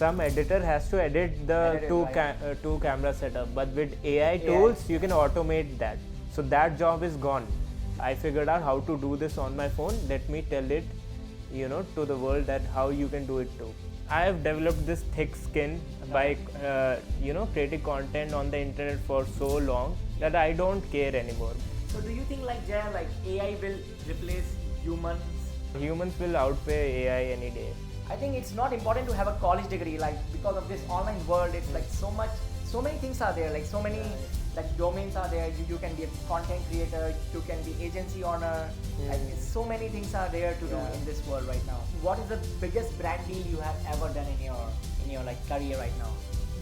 some editor has to edit the two camera setup, but with AI tools you can automate that, so that job is gone. I figured out how to do this on my phone. Let me tell it, to the world that how you can do it too. I have developed this thick skin by creating content on the internet for so long that I don't care anymore. So do you think like Jay, like AI will replace humans? Humans will outweigh AI any day. I think it's not important to have a college degree, like because of this online world, it's like so many things are there, like so many like domains are there. You can be a content creator, you can be agency owner, like so many things are there to do in this world right now. What is the biggest brand deal you have ever done in your like career right now?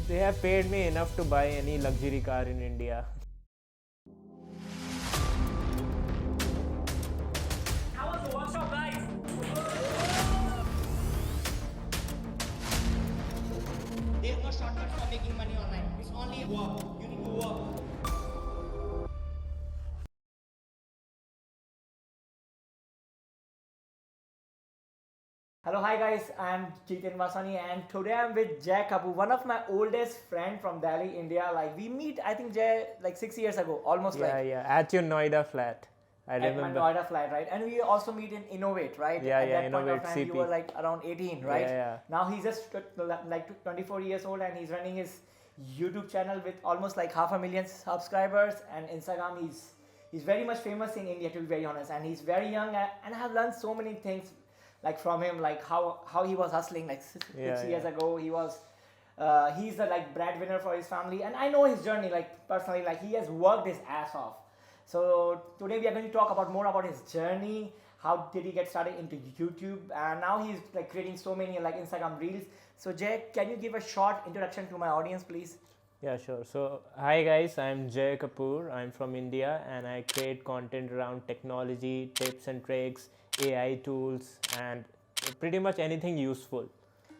They have paid me enough to buy any luxury car in India. How was the workshop, guys? There's no shortcut for making money online. It's only work. You need to work. Hello, hi guys, I'm Jitendra Vaswani and today I'm with Jay Kapoor, one of my oldest friend from Delhi, India. Like we meet, I think Jay, like 6 years ago, almost At your Noida flat. I remember. At my Noida flat, right? And we also meet in Innovate, right? Yeah, at that Innovate point of time, CP. you were like around 18, right? Yeah. Now he's just like 24 years old and he's running his YouTube channel with almost like 500,000 subscribers, and Instagram he's very much famous in India, to be very honest, and he's very young, and I have learned so many things like from him, like how he was hustling like six years ago. He was he's the like breadwinner for his family, and I know his journey like personally, like he has worked his ass off. So today we are going to talk about more about his journey. How did he get started into YouTube, and now he's like creating so many like Instagram reels. So Jay, can you give a short introduction to my audience, please? Yeah, sure. So, hi guys, I'm Jay Kapoor. I'm from India and I create content around technology, tips and tricks, AI tools, and pretty much anything useful.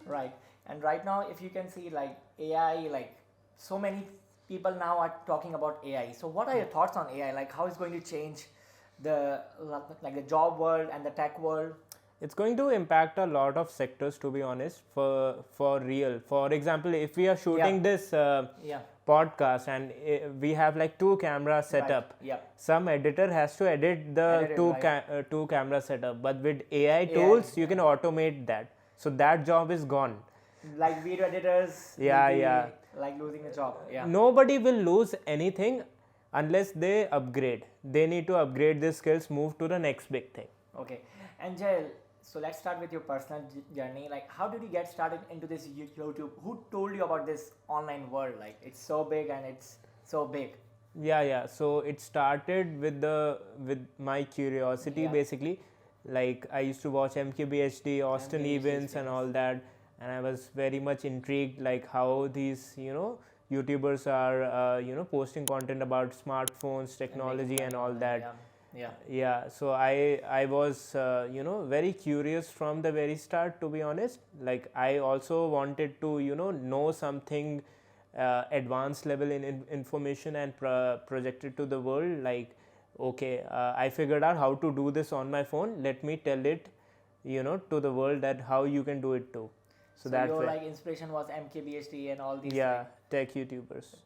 Right. And right now, if you can see like AI, like so many people now are talking about AI. So what are your thoughts on AI? Like how it's going to change the job world and the tech world? It's going to impact a lot of sectors, to be honest, for real. For example, if we are shooting this podcast and we have like two camera setup, some editor has to edit the two camera setup, but with AI tools you can automate that, so that job is gone. Like video editors like losing a job. Nobody will lose anything unless they upgrade. They need to upgrade their skills, move to the next big thing. Okay. And Jay, so let's start with your personal journey. Like how did you get started into this YouTube? Who told you about this online world? Like it's so big and it's so big. So it started with my curiosity basically. Like I used to watch MKBHD, Austin Events and all that, and I was very much intrigued like how these YouTubers are posting content about smartphones, technology and all that. So I was very curious from the very start, to be honest. Like I also wanted to know something advanced level in information and project it to the world. Like okay, I figured out how to do this on my phone. Let me tell it to the world that how you can do it too. So your like inspiration was MKBHD and all these tech YouTubers.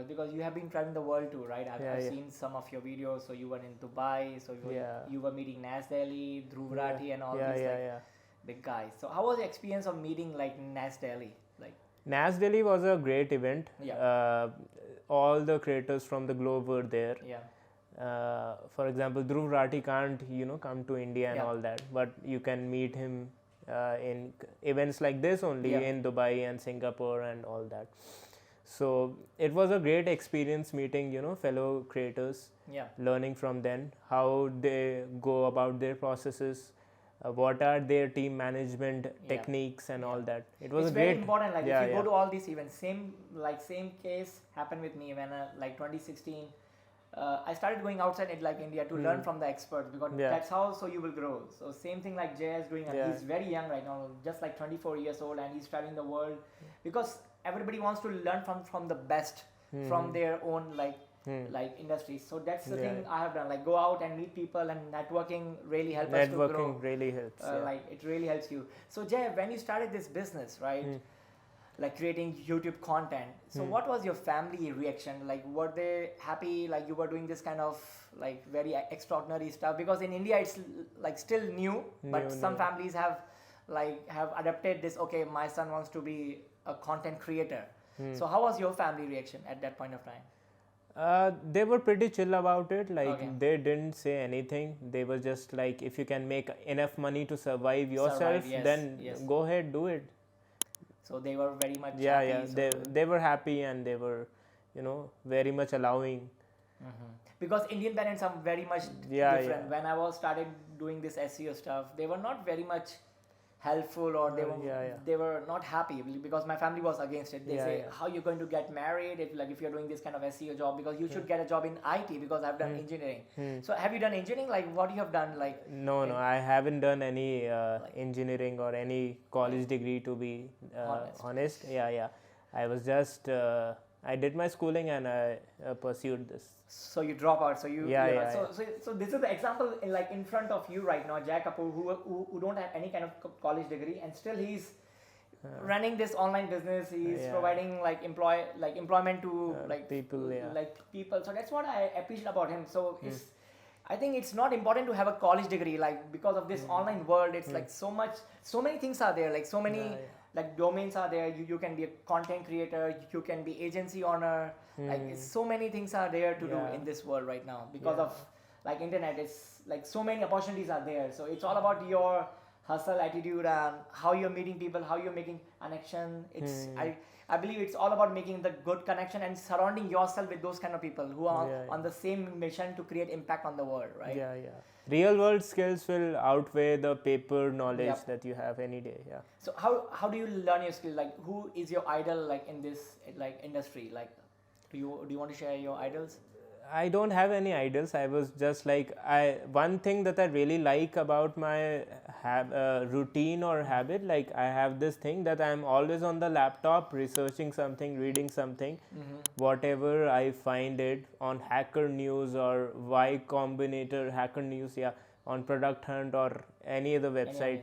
Because you have been traveling the world too, right? I've seen some of your videos. So you were in Dubai, so you were meeting Nas Daily, Dhruv Rathi and all these big guys. So how was the experience of meeting like Nas Daily? Like Nas Daily was a great event. All the creators from the globe were there. For example, Dhruv Rathi can't come to India and all that, but you can meet him in events like this only in Dubai and Singapore and all that. So it was a great experience meeting fellow creators, learning from them how they go about their processes, what are their team management techniques and all that. It was it's a very great important. Like if you go to all these events, same case happened with me when like 2016. I started going outside it like India to learn from the experts, because that's how so you will grow. So same thing like Jay is doing, and he's very young right now, just like 24 years old, and he's traveling the world because everybody wants to learn from the best from their own like industries. So that's the thing I have done, like go out and meet people, and networking really helps us to grow. Really helps. Like it really helps you. So Jay, when you started this business, right? like creating YouTube content. So what was your family reaction? Like, were they happy? Like you were doing this kind of like very extraordinary stuff? Because in India it's like still new, but some families have adapted this. Okay, my son wants to be a content creator. So how was your family reaction at that point of time? They were pretty chill about it. Like Okay. they didn't say anything. They were just like, if you can make enough money to survive yourself, Yes, then yes. go ahead, do it. So they were very much Yeah, happy. yeah. They were happy, and they were, very much allowing. Because Indian parents are very much Yeah, different. yeah. When I was started doing this SEO stuff, they were not very much helpful, or they were not happy because my family was against it. They say, how you're going to get married if you're doing this kind of SEO job, because you should get a job in IT, because I've done engineering. So have you done engineering? Like what you have done? Like No, I haven't done any engineering or any college degree, to be honest. Yeah. I was just I did my schooling and I pursued this. So you drop out. So you Yeah. So this is the example in front of you right now, Jay Kapoor, who don't have any kind of college degree, and still he's running this online business. He's providing employment to people. Yeah. like people. So that's what I appreciate about him. So I think it's not important to have a college degree, like because of this online world. It's like so many things are there, like so many like domains are there. You can be a content creator, you can be agency owner. Like so many things are there to do in this world right now because of like internet. It's like so many opportunities are there. So it's all about your hustle attitude and how you're meeting people, how you're making connection. It's I believe it's all about making the good connection and surrounding yourself with those kind of people who are on the same mission to create impact on the world, right? Yeah. Real world skills will outweigh the paper knowledge that you have any day. Yeah. So how do you learn your skill? Like who is your idol like in this like industry? Like do you want to share your idols? I don't have any idols. I was just like, one thing that I really like about my routine or habit, like I have this thing that I'm always on the laptop researching something, reading something, whatever I find it on Hacker News or Y Combinator Hacker News, on Product Hunt or any other website,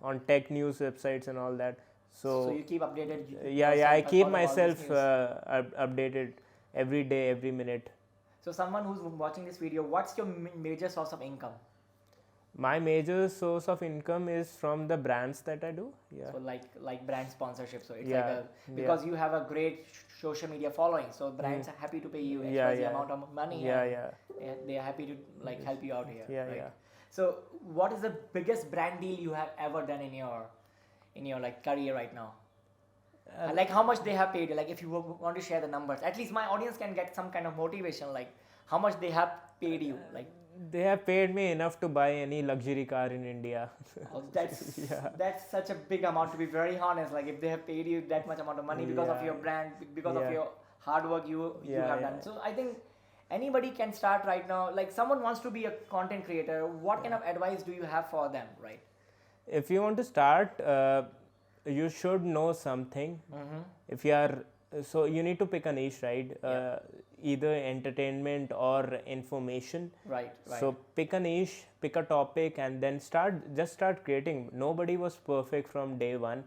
on tech news websites and all that. So you keep updated. I keep myself updated every day, every minute. So someone who's watching this video, what's your major source of income? My major source of income is from the brands that I do. Yeah. So like brand sponsorship. So it's because you have a great social media following. So brands are happy to pay you XYZ amount of money. They are happy to like help you out here. Yeah. So what is the biggest brand deal you have ever done in your like career right now? Like how much they have paid you, like if you want to share the numbers, at least my audience can get some kind of motivation, like how much they have paid you. Like they have paid me enough to buy any luxury car in India. That's such a big amount, to be very honest. Like if they have paid you that much amount of money because of your brand, because of your hard work you have done. So I think anybody can start right now. Like someone wants to be a content creator, what kind of advice do you have for them, right? If you want to start, you should know something. If you are, so you need to pick a niche, right? Either entertainment or information. Right. So pick a niche, pick a topic, and then just start creating. Nobody was perfect from day one,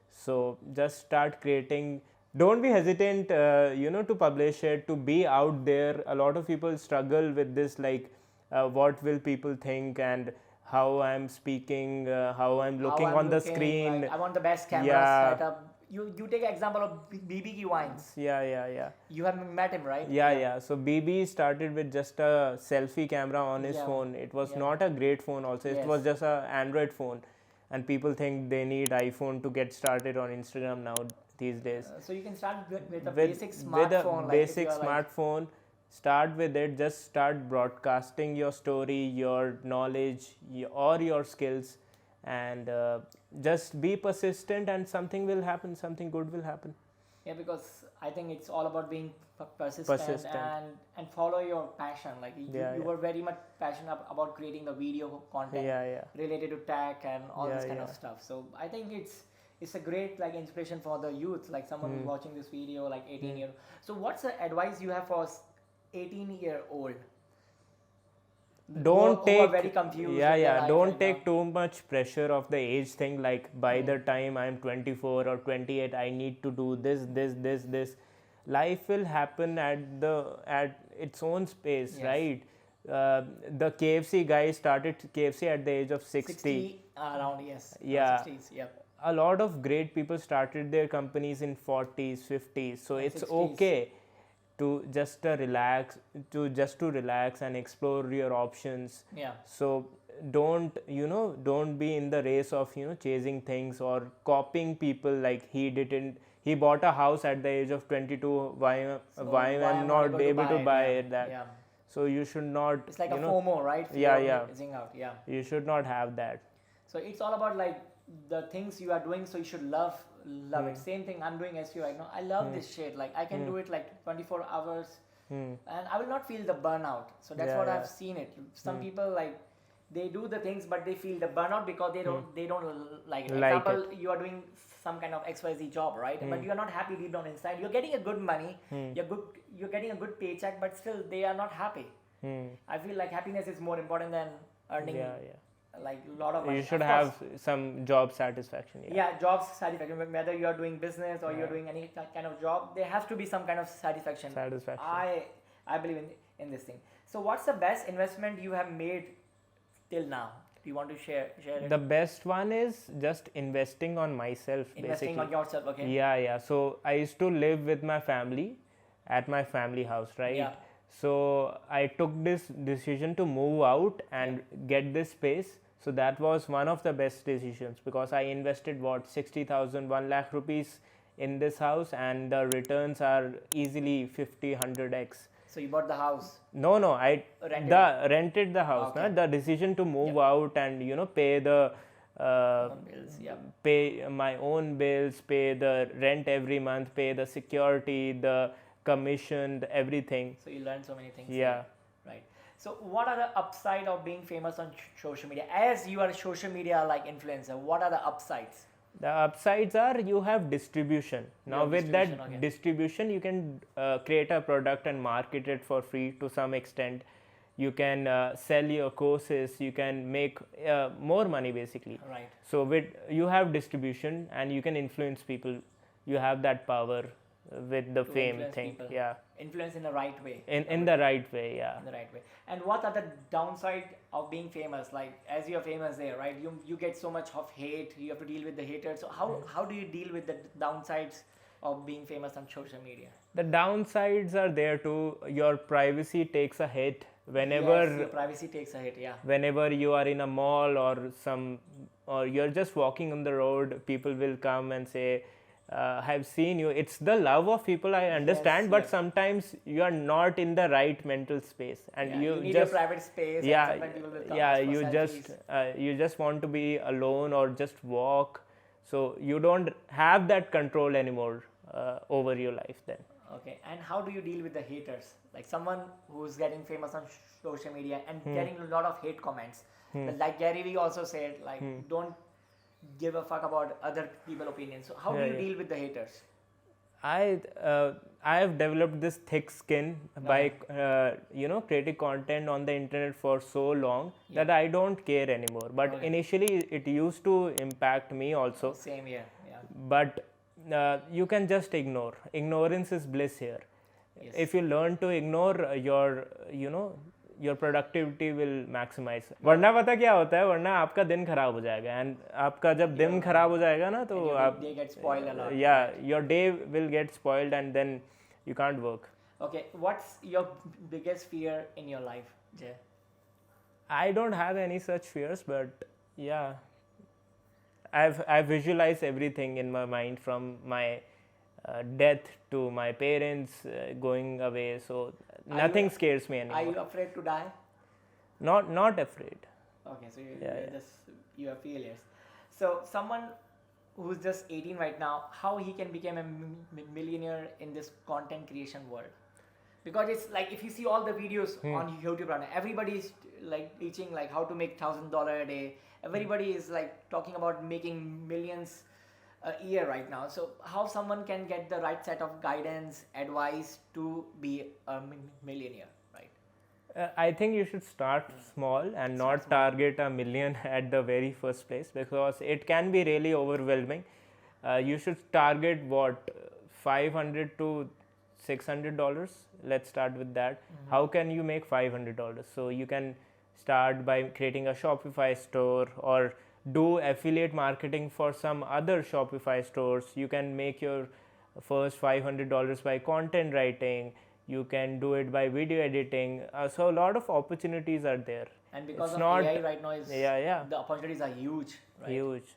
so just start creating. Don't be hesitant, to publish it, to be out there. A lot of people struggle with this, like, what will people think and how I'm speaking, how I'm looking on the screen. Like, I want the best camera setup. You take an example of BB Wines. Yeah. You have met him, right? Yeah. So BB started with just a selfie camera on his phone. It was not a great phone also. It was just an Android phone. And people think they need iPhone to get started on Instagram now these days. So you can start with a basic smartphone. With a basic smartphone. Start with it. Just start broadcasting your story, your knowledge, or your skills, and just be persistent, and something will happen. Something good will happen. Yeah, because I think it's all about being persistent. And follow your passion. Like you were very much passionate about creating the video content related to tech and all this kind of stuff. So I think it's a great like inspiration for the youth, like someone who's watching this video, like 18 So what's the advice you have for 18-year-old? don't who take are very confused. in their life don't right take now. too much pressure of the age thing, like by the time I'm 24 or 28 I need to do this. Life will happen at its own space, Yes. right? The KFC guy started KFC at the age of 60. 60 around, yes. Yeah. 60s, yep. A lot of great people started their companies in 40s 50s, so And it's 60s. okay to just relax and explore your options. Yeah. So don't be in the race of chasing things or copying people. Like he bought a house at the age of 22. Why why I'm I'm not able to buy it? it that. Yeah. So you should not, It's like a FOMO, right? Yeah, Fear yeah. of missing out. Yeah. you should not have that. So it's all about like the things you are doing, so you should love it. Same thing I'm doing SEO right now. I love this shit. Like I can do it like 24 hours, and I will not feel the burnout. So that's Yeah, what yeah. I've seen it. Some people like they do the things, but they feel the burnout because they don't like it. Like Example, you are doing some kind of XYZ job, right? But you are not happy deep down inside. You're getting a good money. You're getting a good paycheck, but still they are not happy. I feel like happiness is more important than earning like a lot of money. You should Of have course, some job satisfaction. job satisfaction. Whether you are doing business or you're doing any kind of job, there has to be some kind of satisfaction. I believe in this thing. So what's the best investment you have made till now? Do you want to share it? The best one is just investing on myself. Investing basically. on yourself, okay? Yeah. So I used to live with my family at my family house, right? Yeah. So I took this decision to move out and get this space. So that was one of the best decisions because I invested 60,000, 1 lakh rupees in this house, and the returns are easily 50, 100x. So you bought the house. No, I rented the house. Okay. The decision to move out and pay the Bills, pay my own bills, pay the rent every month, pay the security, the commission, everything. So you learned so many things. Yeah. Right. So what are the upside of being famous on social media? As you are a social media like influencer, what are the upsides? The upsides are you have distribution. Now with that distribution, you can create a product and market it for free to some extent. You can sell your courses. You can make more money basically. Right. So you have distribution and you can influence people. You have that power with the fame thing. People. Yeah. Influence in the right way. In the right way, yeah. In the right way. And what are the downside of being famous? Like as you are famous there, right? You get so much of hate. You have to deal with the haters. So how do you deal with the downsides of being famous on social media? The downsides are there too. Your privacy takes a hit whenever. Yes, your privacy takes a hit. Yeah. Whenever you are in a mall or you're just walking on the road, people will come and say, I've seen you. It's the love of people, I understand, but sometimes you are not in the right mental space, and you need just your private space. Yeah, and people will come you just want to be alone or just walk, so you don't have that control anymore over your life then. Okay, and how do you deal with the haters? Like someone who's getting famous on social media and getting a lot of hate comments. Like Gary Vee also said, like don't give a fuck about other people's opinions. So how do you deal with the haters? I have developed this thick skin by creating content on the internet for so long that I don't care anymore. But initially it used to impact me also. Same here. Yeah. But you can just ignore. Ignorance is bliss here. Yes. If you learn to ignore, your productivity will maximize. वरना पता क्या होता है, वरना आपका दिन खराब हो जाएगा, and आपका जब दिन खराब हो जाएगा ना तो आप day gets spoiled a lot. Yeah, your day will get spoiled and then you can't work. Okay, what's your biggest fear in your life, Jay? I don't have any such fears, but yeah, I've visualized everything in my mind, from my death to my parents going away, so nothing scares me anymore. Are you afraid to die? Not afraid. Okay, so you are fearless. So someone who's just 18 right now, how he can become a millionaire in this content creation world? Because it's like if you see all the videos on YouTube right now, everybody is like teaching like how to make $1,000 a day. Everybody is like talking about making millions a year right now. So how someone can get the right set of guidance, advice to be a millionaire, right? I think you should start small and not target a million at the very first place, because it can be really overwhelming. You should target what, $500 to $600. Let's start with that. How can you make $500? So you can start by creating a Shopify store or do affiliate marketing for some other Shopify stores. You can make your first $500 by content writing. You can do it by video editing. So a lot of opportunities are there. And because It's of not- AI right now, the opportunities are huge. Right? Huge.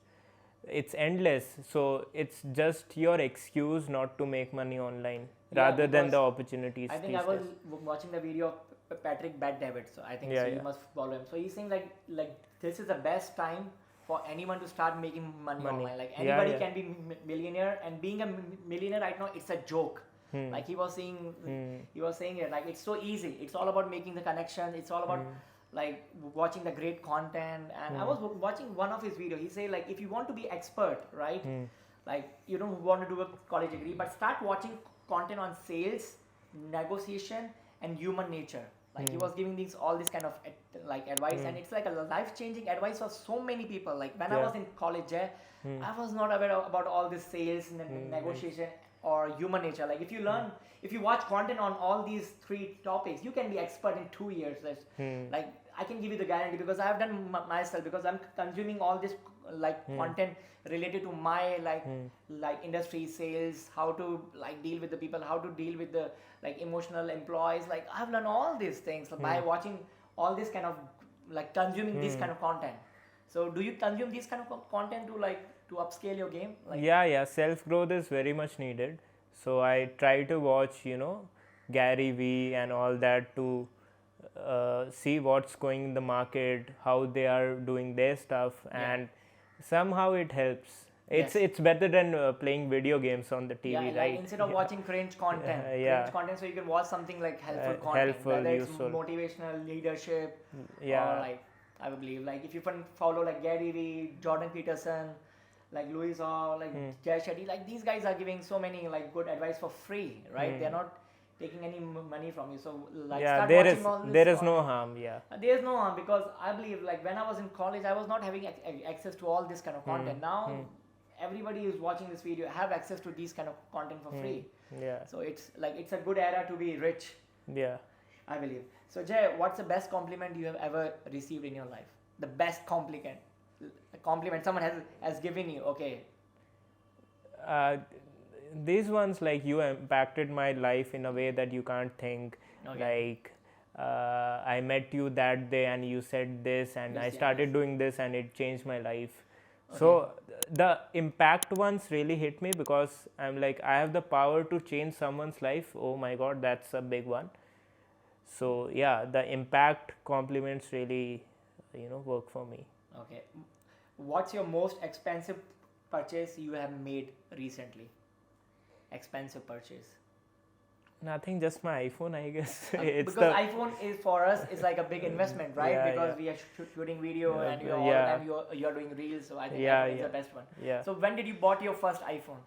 It's endless. So it's just your excuse not to make money online rather than because the opportunities. I think these I was days. watching the video of Patrick Bet-David, so I think Yeah, so you yeah. must follow him. So he's saying like this is the best time for anyone to start making money. Online. Like Yeah, anybody yeah. can be millionaire, and being a millionaire right now, it's a joke. Like he was saying it like it's so easy. It's all about making the connection. It's all about like watching the great content. And I was watching one of his videos. He say like if you want to be expert, right? Like you don't want to do a college degree, but start watching content on sales, negotiation, and human nature. Like he was giving all this kind of like advice, and it's like a life-changing advice for so many people. Like when I was in college, I was not aware about all this sales, negotiation, or human nature. Like if you watch content on all these three topics, you can be expert in 2 years. Like I can give you the guarantee, because I have done myself, because I'm consuming all this like content related to my like industry, sales, how to like deal with the people, how to deal with the like emotional employees. Like I've learned all these things by watching all this kind of like consuming this kind of content. So do you consume this kind of content to upscale your game? Like Yeah, self growth is very much needed. So I try to watch, Gary Vee and all that to see what's going in the market, how they are doing their stuff, and somehow it helps. It's better than playing video games on the TV, yeah, right? like instead of watching cringe content, so you can watch something like helpful content, helpful, whether it's useful. motivational, leadership, Yeah. or like I would believe like if you can follow like Gary Vee, Jordan Peterson, like Louis or like Jay Shetty, like these guys are giving so many like good advice for free, right? They're not taking any money from you. So like start watching all this there is no content. harm. Yeah. There is no harm, because I believe like when I was in college, I was not having access to all this kind of content. Now everybody who's watching this video have access to these kind of content for free. Yeah. So it's a good era to be rich, Yeah. I believe. So Jay, what's the best compliment you have ever received in your life? The best compliment someone has given you. Okay. These ones, like, you impacted my life in a way that you can't think. Like, I met you that day and you said this, and I started doing this and it changed my life. So the impact ones really hit me, because I'm like, I have the power to change someone's life. Oh my God, that's a big one. So yeah, the impact compliments really, work for me. Okay. What's your most expensive purchase you have made recently? Expensive purchase. Nothing, just my iPhone, I guess. Because iPhone is for us is like a big investment, right? Yeah, because we are shooting video and you're all the time you're doing reels. So I think iPhone is the best one. Yeah. So when did you bought your first iPhone?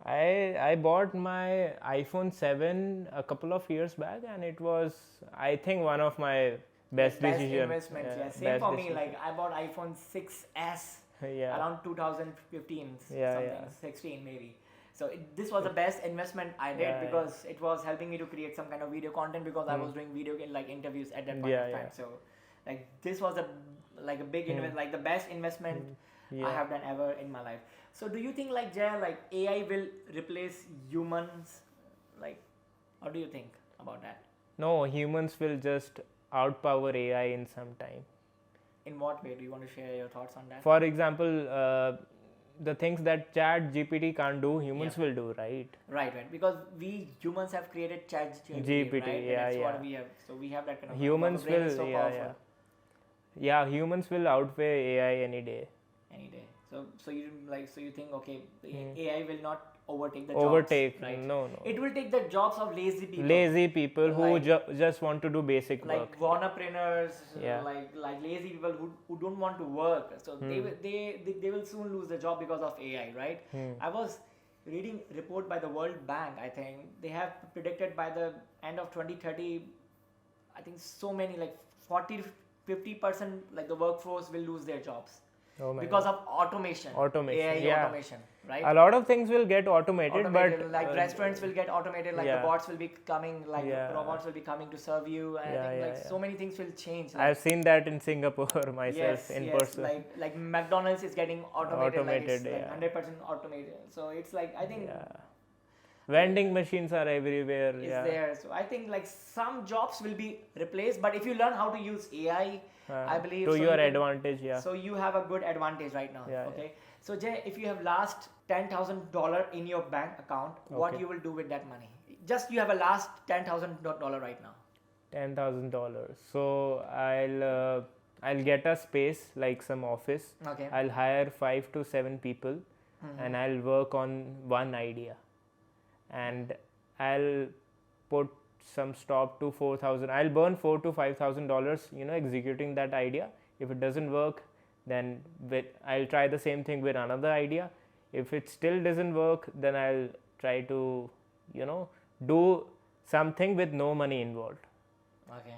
I bought my iPhone 7 a couple of years back, and it was, I think, one of my best decisions. Investments. Yeah. Same for me. Like I bought iPhone 6s around 2015, 16 maybe. So this was the best investment I did, because it was helping me to create some kind of video content, because I was doing video like interviews at that point of time. So like this was a big like the best investment I have done ever in my life. So do you think like Jay, like AI will replace humans? Like, what do you think about that? No, humans will just outpower AI in some time. In what way? Do you want to share your thoughts on that? For example, the things that Chat GPT can't do, humans will do, right? Right. Because we humans have created Chat GPT, right? That's what we have. So we have that kind of humans will, so powerful. humans will outweigh AI any day. Any day. So you think AI will not overtake the jobs, right? No. It will take the jobs of lazy people. Lazy people who just want to do basic like work. Wanapreneurs, like lazy people who don't want to work. So they will soon lose the job because of AI, right? I was reading report by the World Bank. I think they have predicted by the end of 2030, I think so many, like 40 to 50% like the workforce will lose their jobs Oh my because of automation. Automation, AI yeah. automation, right? A lot of things will get automated, Automated, but like restaurants will get automated, like the yeah. bots will be coming, like Yeah. robots will be coming to serve you, and Yeah, I think yeah, like so many things will change. Like, I've seen that in Singapore myself yes, in yes, person. like McDonald's is getting automated, Automated, like it's yeah. like 100% automated. So it's like I think Yeah. Vending machines are everywhere. is Yeah. there. So I think like some jobs will be replaced, but if you learn how to use AI, I believe to so your you can- advantage, yeah. So you have a good advantage right now. Yeah, Okay. So Jay, if you have last $10,000 in your bank account, what Okay. you will do with that money? Just you have a last $10,000 right now. $10,000. So I'll get a space like some office. Okay. I'll hire 5 to 7 people, and I'll work on one idea, and I'll put some stop to 4,000. I'll burn $4,000 to $5,000, executing that idea. If it doesn't work, then I'll try the same thing with another idea. If it still doesn't work, then I'll try to, do something with no money involved. Okay.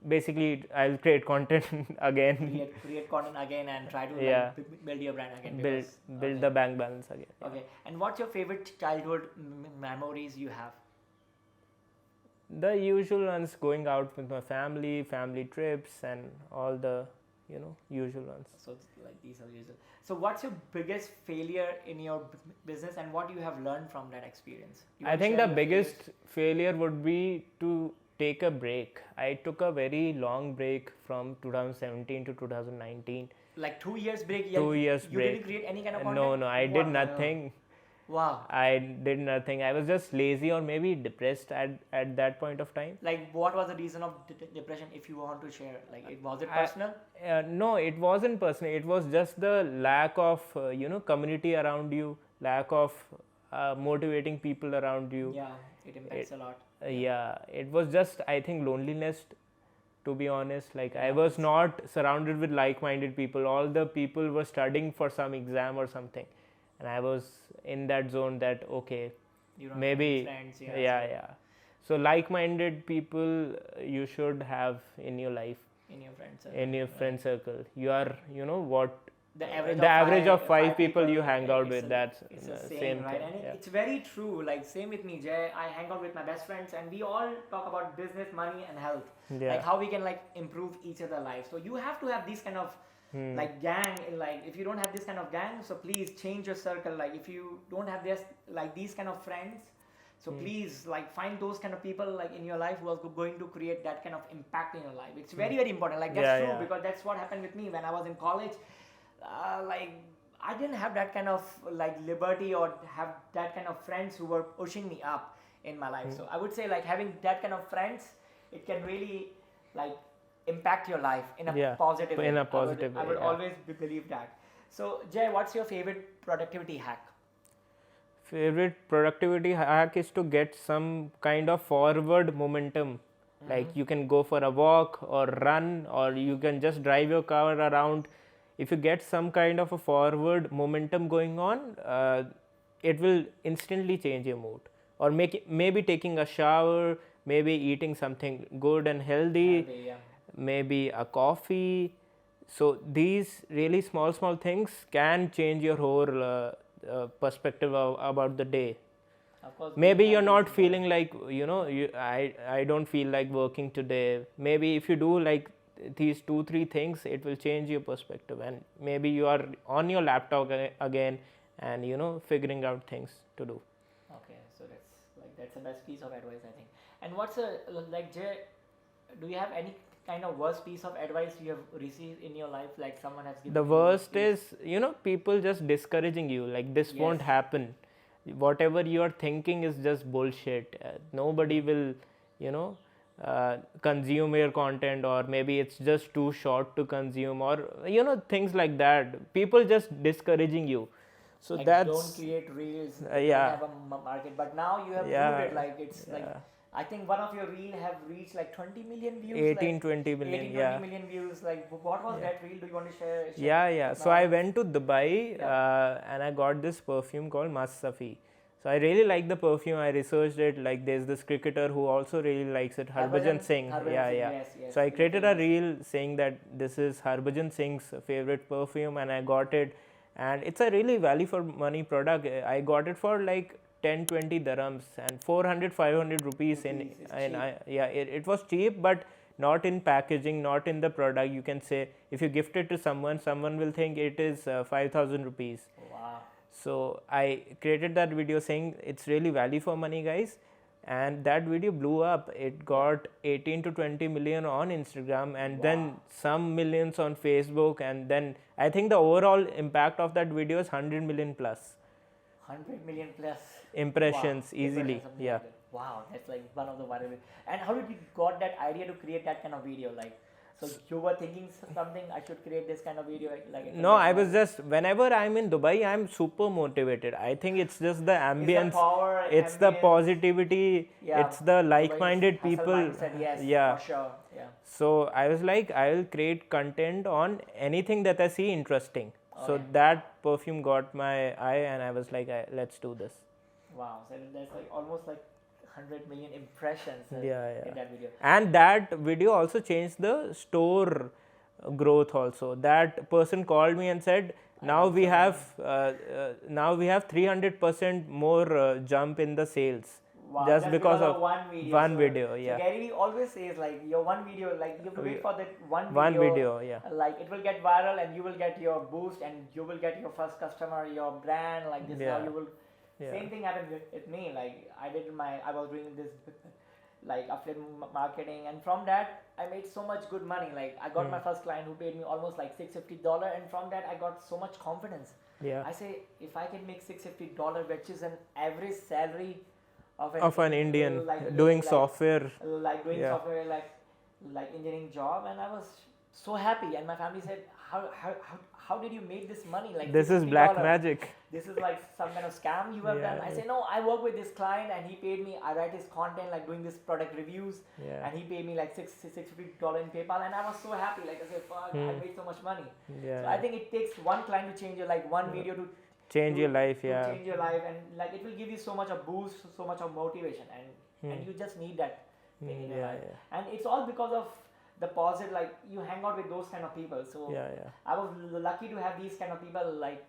Basically, I'll create content again, Create content again and try to Yeah. like, build your brand again. build because- the bank balance again. Okay. And what's your favorite childhood memories you have? The usual ones, going out with my family trips, and all the usual ones. So like these are usual. So what's your biggest failure in your business, and what you have learned from that experience? You I wanna think share the your biggest failures? failure would be to take a break. I took a very long break from 2017 to 2019. Like 2 years break. 2 years you break. didn't create any kind of No, content. no, I What did the- nothing. Wow. I did nothing. I was just lazy or maybe depressed at that point of time. Like what was the reason of depression? If you want to share, like was it I- personal? No, it wasn't personal. It was just the lack of community around you, lack of motivating people around you. Yeah, it impacts a lot. Yeah, it was just, I think, loneliness, to be honest. Like, I was not surrounded with like-minded people. All the people were studying for some exam or something, and I was in that zone that, okay, You don't maybe, have any friends. yeah. So like-minded people you should have in your life, In your friends. in your friend circle. You are, what The average, of five people you hang out with. That's it's the same same, right? thing. And Yeah. it's very true. Like same with me, Jay. I hang out with my best friends, and we all talk about business, money, and health. Yeah. Like how we can like improve each other's life. So you have to have these kind of like gang. Like if you don't have this kind of gang, so please change your circle. Like if you don't have this like these kind of friends, so please like find those kind of people like in your life who are going to create that kind of impact in your life. It's very very important. Like that's Yeah, true yeah. because that's what happened with me when I was in college. Like I didn't have that kind of like liberty or have that kind of friends who were pushing me up in my life. So I would say like having that kind of friends, it can really like impact your life in a Yeah, positive way. in a positive I would way, yeah. always believe that. So Jay, what's your favorite productivity hack? Favorite productivity hack is to get some kind of forward momentum. Like you can go for a walk or run, or you can just drive your car around. If you get some kind of a forward momentum going on, it will instantly change your mood. Or maybe taking a shower, maybe eating something good and healthy, Yeah. maybe a coffee. So these really small things can change your whole perspective about the day. Of course. Maybe you're not feeling like I don't feel like working today. Maybe if you do like these 2-3 things, it will change your perspective, and maybe you are on your laptop again and figuring out things to do. Okay, so that's the best piece of advice I think. And what's like Jay? Do you have any kind of worst piece of advice you have received in your life? Like someone has given The you worst piece? is people just discouraging you, like this won't Yes. happen. Whatever you are thinking is just bullshit. Nobody will consume your content, or maybe it's just too short to consume, or things like that. People just discouraging you. So like that's don't create reels. yeah. Don't have a market, but now you have Yeah. proved it. Like it's like Yeah. I think one of your reel have reached like 20 million views. 18, like 20 million, 18, yeah. 20 million views. Like what was that reel? Do you want to share? Yeah. So now? I went to Dubai and I got this perfume called Mas Safi. So I really like the perfume. I researched it. Like there's this cricketer who also really likes it, Harbhajan Singh. Harbhajan Singh, yes, So I he's created a famous. reel saying that this is Harbhajan Singh's favorite perfume, and I got it. And it's a really value for money product. I got it for like 10-20 dirhams and 400-500 rupees Rupees, it's cheap. it was cheap, but not in packaging, not in the product. You can say if you gift it to someone, someone will think it is 5,000 rupees. Wow. So I created that video saying it's really value for money, guys, and that video blew up. It got 18 to 20 million on Instagram, and then some millions on Facebook, and then I think the overall impact of that video is 100 million plus 100 million plus impressions easily. Impressions, something Yeah. like that. Wow, that's like one of the viral. And how did you got that idea to create that kind of video? Like, so you were thinking something, I should create this kind of video, like it No, will get I was viral. just, whenever I'm in Dubai, I'm super motivated. I think it's just the ambience, power, it's the ambience. positivity, Yeah, it's the like-minded Dubai's hustle people. mindset, yes, Yeah. for sure. Yeah. So I was like, I will create content on anything that I see interesting. So Okay. that perfume got my eye, and I was like, let's do this. Wow, so that's like almost like 100 million impressions Yeah. in that video. And that video also changed the store growth also. That person called me and said, now we have 300% more jump in the sales. Wow, Just because of one video. one So- video, yeah. So Gary Vee always says like your one video, like you have to wait for that one video. One video, yeah. Like it will get viral and you will get your boost and you will get your first customer, your brand. Like this, Yeah. how you will. Yeah. Same thing happened with me. Like I was doing this like affiliate marketing, and from that I made so much good money. Like I got my first client who paid me almost like $650, and from that I got so much confidence. Yeah. I say if I can make $650, which is an average salary Of an Indian like, doing like, software. like doing Yeah. software, like engineering job, and I was so happy. And my family said, how did you make this money? Like This is black $60. magic. This is like some kind of scam you have Yeah, done. I say, no, I work with this client and he paid me. I write his content, like doing this product reviews, Yeah. and he paid me like $650 in PayPal, and I was so happy. Like I said, fuck, I made so much money. Yeah. So I think it takes one client to change your, like one video to Change your life, to yeah. change your life, and like it will give you so much of boost, so much of motivation, and you just need that thing in your Yeah, life. yeah. And it's all because of the positive, like you hang out with those kind of people. So Yeah. I was lucky to have these kind of people like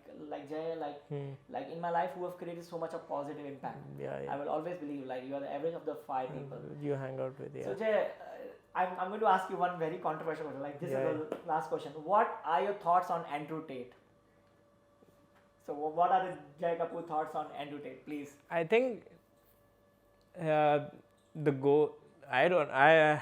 Jay, like in my life, who have created so much of positive impact. Yeah. I will always believe like you are the average of the 5 people. You hang out with, yeah. So Jay, I'm going to ask you one very controversial question. Like this is the last question. What are your thoughts on Andrew Tate? So what are the Jay Kapoor thoughts on Andrew Tate, please? I think I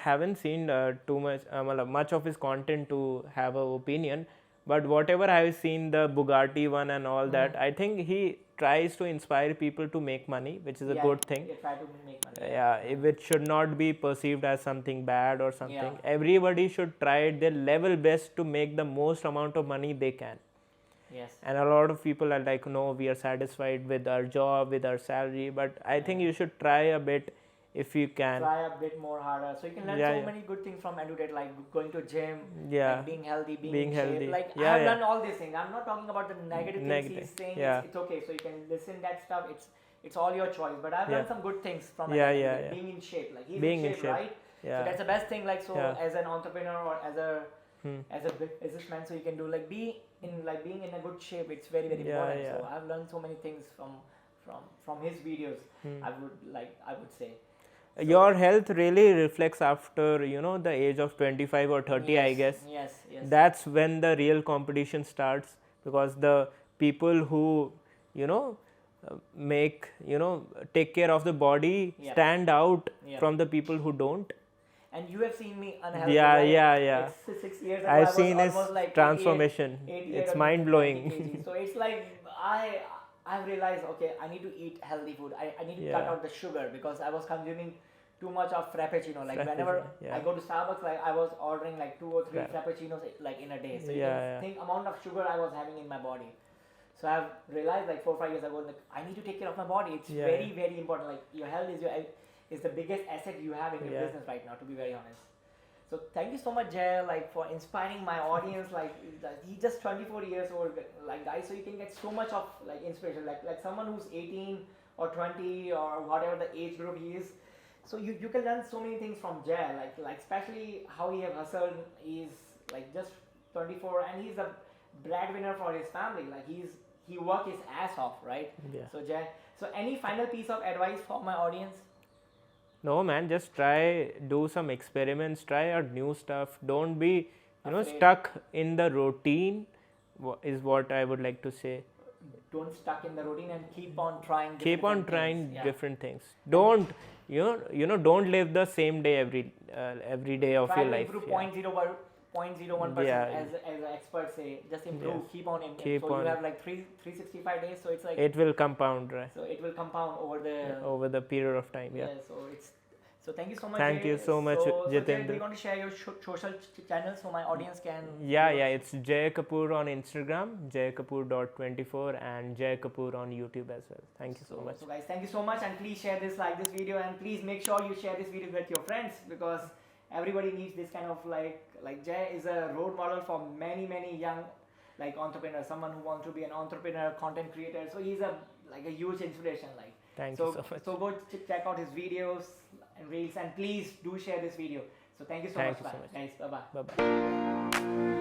haven't seen too much of his content to have an opinion, but whatever I have seen, the Bugatti one and all that, I think he tries to inspire people to make money, which is a good thing. They try to make money. Yeah, it should not be perceived as something bad or something. Yeah. Everybody should try their level best to make the most amount of money they can. Yes. And a lot of people are like, no, we are satisfied with our job, with our salary, but I think you should try a bit if you can. Try a bit more harder. So you can learn so many good things from Andrew Tate, like going to gym, like being healthy, being in healthy. shape. Like Yeah, I have done all these things. I'm not talking about the negative things Negative. he's saying. Yeah. It's okay. So you can listen that stuff. It's all your choice. But I've learned some good things from Yeah, Andrew yeah, Tate, yeah. being in shape. Like he's Being in in shape, shape. right? Yeah. So that's the best thing. Like so, Yeah. as an entrepreneur or as a businessman, so you can do like being in a good shape. It's very important. So I've learned so many things from his videos. I would say. So your health really reflects after the age of 25 or 30, I guess. Yes. That's when the real competition starts, because the people who take care of the body stand out from the people who don't. And you have seen me unhealthy. Yeah, right? yeah. Like 6 years ago, I've I was seen his almost like transformation. 88 It's or mind 90 blowing. kg. So it's like I've realized, okay, I need to eat healthy food. I need to cut out the sugar, because I was consuming too much of frappuccino. Like whenever I go to Starbucks, like I was ordering like 2 or 3 frappuccinos like in a day. So you can think amount of sugar I was having in my body. So I've realized like 4 or 5 years ago, like I need to take care of my body. It's very important. Like your health is the biggest asset you have in your business right now, to be very honest. So thank you so much, Jay, like for inspiring my audience. Like he's just 24 years old, like guys. So you can get so much of like inspiration. Like someone who's 18 or 20 or whatever the age group he is. So you can learn so many things from Jay, like especially how he have hustled. He's like just 24 and he's a breadwinner for his family. Like he work his ass off, right? Yeah. So Jay, so any final piece of advice for my audience? No, man, just try, do some experiments, try out new stuff. Don't be, Afraid. stuck in the routine, is what I would like to say. Don't stuck in the routine and keep on trying. Keep on different trying things. Yeah. different things. Don't, don't live the same day every day of Try your to life. improve Yeah. 0.01% Yeah. as experts say. Just improve, Yeah. keep on improving. Keep So on. you have like 365 days, so it's like It will compound, right? so it will compound over the period of time. Yeah. So thank you so much. Thank Jay. you so much, So Jay, do Jitendra. you want to share your social channels so my audience can? Yeah, it's Jay Kapoor on Instagram, jaykapoor.24, and Jay Kapoor on YouTube as well. Thank you so much. So guys, thank you so much, and please share this, like this video, and please make sure you share this video with your friends, because everybody needs this kind of like Jay is a role model for many young like entrepreneurs, someone who wants to be an entrepreneur, content creator. So he's a huge inspiration. Thank you so much. So go check out his videos and reels, and please do share this video. So thank you so Thank much, you so much. guys. Bye bye. Bye bye.